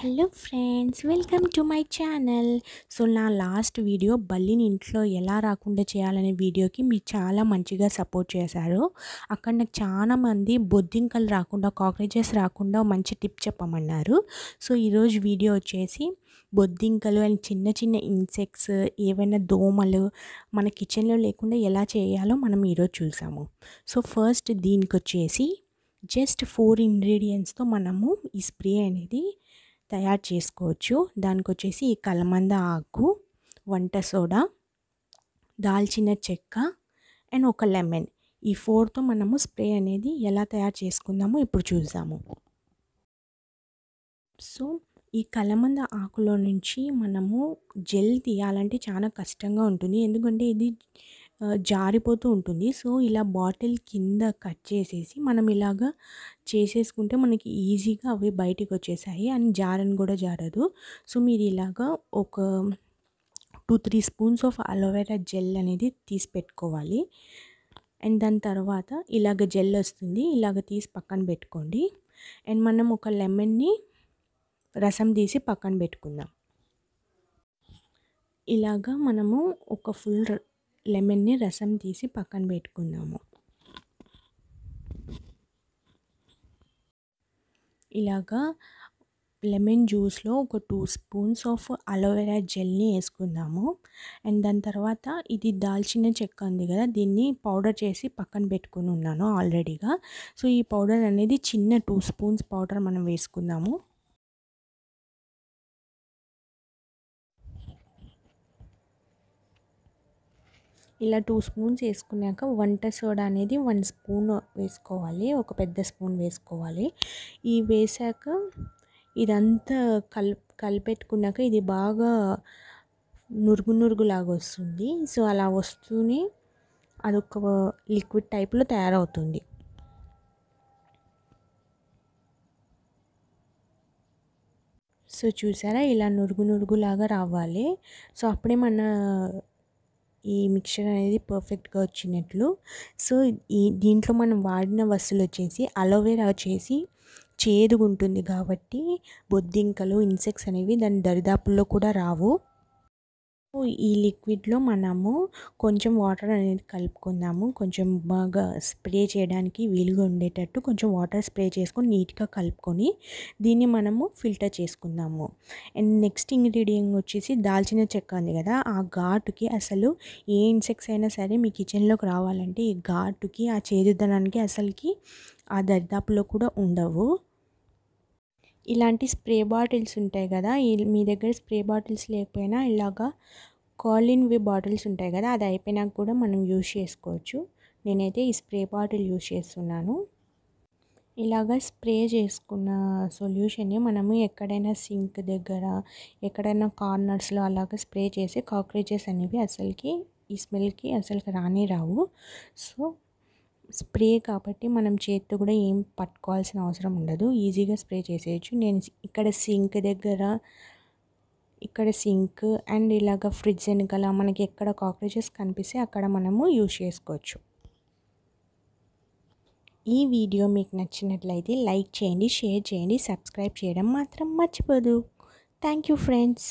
Hello friends, welcome to my channel. So నా last video బల్లిని ఇంట్లో ఎలా రాకుండా చేయాలనే వీడియోకి మీరు చాలా మంచిగా సపోర్ట్ చేశారు. అక్కడ నాకు చాలామంది బొద్దింకలు రాకుండా, కాక్రోచెస్ రాకుండా మంచి టిప్ చెప్పమన్నారు. సో ఈరోజు వీడియో వచ్చేసి బొద్దింకలు అండ్ చిన్న చిన్న ఇన్సెక్ట్స్, ఏవైనా దోమలు మన కిచెన్లో లేకుండా ఎలా చేయాలో మనం ఈరోజు చూసాము. సో ఫస్ట్ దీనికి వచ్చేసి జస్ట్ 4 ఇంగ్రీడియంట్స్తో మనము ఈ స్ప్రే అనేది తయారు చేసుకోవచ్చు. దానికొచ్చేసి ఈ కలమంద ఆకు, వంట సోడా, దాల్చిన చెక్క అండ్ ఒక లెమన్. ఈ 4తో మనము స్ప్రే అనేది ఎలా తయారు చేసుకుందామో ఇప్పుడు చూద్దాము. సో ఈ కలమంద ఆకులో నుంచి మనము జెల్ తీయాలంటే చాలా కష్టంగా ఉంటుంది, ఎందుకంటే ఇది జారిపోతూ ఉంటుంది. సో ఇలా బాటిల్ కింద కట్ చేసేసి మనం ఇలాగా చేసేసుకుంటే మనకి ఈజీగా అవి బయటికి వచ్చేసాయి అండ్ జారని కూడా జారదు. సో మీరు ఇలాగా ఒక 2-3 స్పూన్స్ ఆఫ్ అలోవెరా జెల్ అనేది తీసి పెట్టుకోవాలి. అండ్ దాని తర్వాత ఇలాగ జెల్ వస్తుంది, ఇలాగ తీసి పక్కన పెట్టుకోండి. అండ్ మనం ఒక లెమన్ని రసం తీసి పక్కన పెట్టుకుందాం. ఇలాగా మనము ఒక ఫుల్ లెమన్ని రసం తీసి పక్కన పెట్టుకుందాము. ఇలాగా లెమన్ జ్యూస్లో ఒక 2 స్పూన్స్ ఆఫ్ అలోవెరా జెల్ని వేసుకుందాము. అండ్ దాని తర్వాత ఇది దాల్చిన చెక్క ఉంది కదా, దీన్ని పౌడర్ చేసి పక్కన పెట్టుకుని ఉన్నాను ఆల్రెడీగా. సో ఈ పౌడర్ అనేది చిన్న 2 స్పూన్స్ పౌడర్ మనం వేసుకుందాము. ఇలా 2 స్పూన్స్ వేసుకున్నాక వంట సోడా అనేది 1 స్పూన్ వేసుకోవాలి, ఒక పెద్ద స్పూన్ వేసుకోవాలి. ఈ వేసాక ఇదంతా కలిపెట్టుకున్నాక ఇది బాగా నురుగులాగా వస్తుంది. సో అలా వస్తూనే అదొక లిక్విడ్ టైప్లో తయారవుతుంది. సో చూసారా, ఇలా నురుగులాగా రావాలి. సో అప్పుడే మన ఈ మిక్చర్ అనేది పర్ఫెక్ట్గా వచ్చినట్లు. సో దీంట్లో మనం వాడిన వస్తువులు వచ్చేసి అలోవెరా వచ్చేసి చేదుగా ఉంటుంది కాబట్టి బొద్దింకలు, ఇన్సెక్ట్స్ అనేవి దాని దరిదాపుల్లో కూడా రావు. ఈ లిక్విడ్లో మనము కొంచెం వాటర్ అనేది కలుపుకుందాము. కొంచెం బాగా స్ప్రే చేయడానికి వీలుగా ఉండేటట్టు కొంచెం వాటర్ స్ప్రే చేసుకొని నీట్గా కలుపుకొని దీన్ని మనము ఫిల్టర్ చేసుకుందాము. అండ్ నెక్స్ట్ ఇంగ్రీడియంట్ వచ్చేసి దాల్చిన చెక్క ఉంది కదా, ఆ ఘాటుకి అసలు ఏ ఇన్సెక్ట్స్ అయినా సరే మీ కిచెన్లోకి రావాలంటే ఈ ఘాటుకి, ఆ చేదుదనానికి అసలుకి ఆ దరిదాపులో కూడా ఉండవు. ఇలాంటి స్ప్రే బాటిల్స్ ఉంటాయి కదా, మీ దగ్గర స్ప్రే బాటిల్స్ లేకపోయినా ఇలాగా కాలిన్ వే బాటిల్స్ ఉంటాయి కదా, అది అయిపోయినాక కూడా మనం యూజ్ చేసుకోవచ్చు. నేనైతే ఈ స్ప్రే బాటిల్ యూజ్ చేస్తున్నాను. ఇలాగ స్ప్రే చేసుకున్న సొల్యూషన్ని మనము ఎక్కడైనా సింక్ దగ్గర, ఎక్కడైనా కార్నర్స్లో అలాగ స్ప్రే చేసి కాక్రోచెస్ అనేవి అసలుకి ఈ స్మెల్కి అసలుకి రానే రావు. సో స్ప్రే కాబట్టి మనం చేతితో కూడా ఏం పట్టుకోవాల్సిన అవసరం ఉండదు, ఈజీగా స్ప్రే చేసేయచ్చు. నేను ఇక్కడ సింక్ అండ్ ఇలాగ ఫ్రిడ్జ్ వెనకాల మనకి ఎక్కడ కాక్రోచెస్ కనిపిస్తే అక్కడ మనము యూజ్ చేసుకోవచ్చు. ఈ వీడియో మీకు నచ్చినట్లయితే లైక్ చేయండి, షేర్ చేయండి, సబ్స్క్రైబ్ చేయడం మాత్రం మర్చిపోదు. Thank you friends.